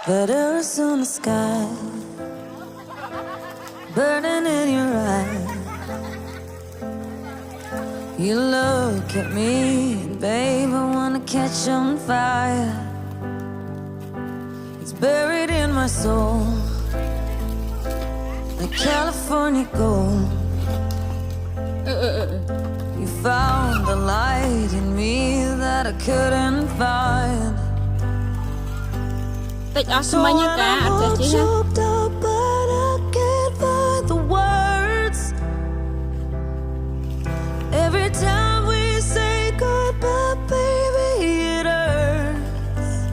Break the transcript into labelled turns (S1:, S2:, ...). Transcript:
S1: That Arizona sky burning in your eyes. You look at me, and babe, I wanna catch on fire. It's buried in my soul, like California gold. You found the light in me that I couldn't find.
S2: Tích ở sân bay như cá, ở trên chứ ha.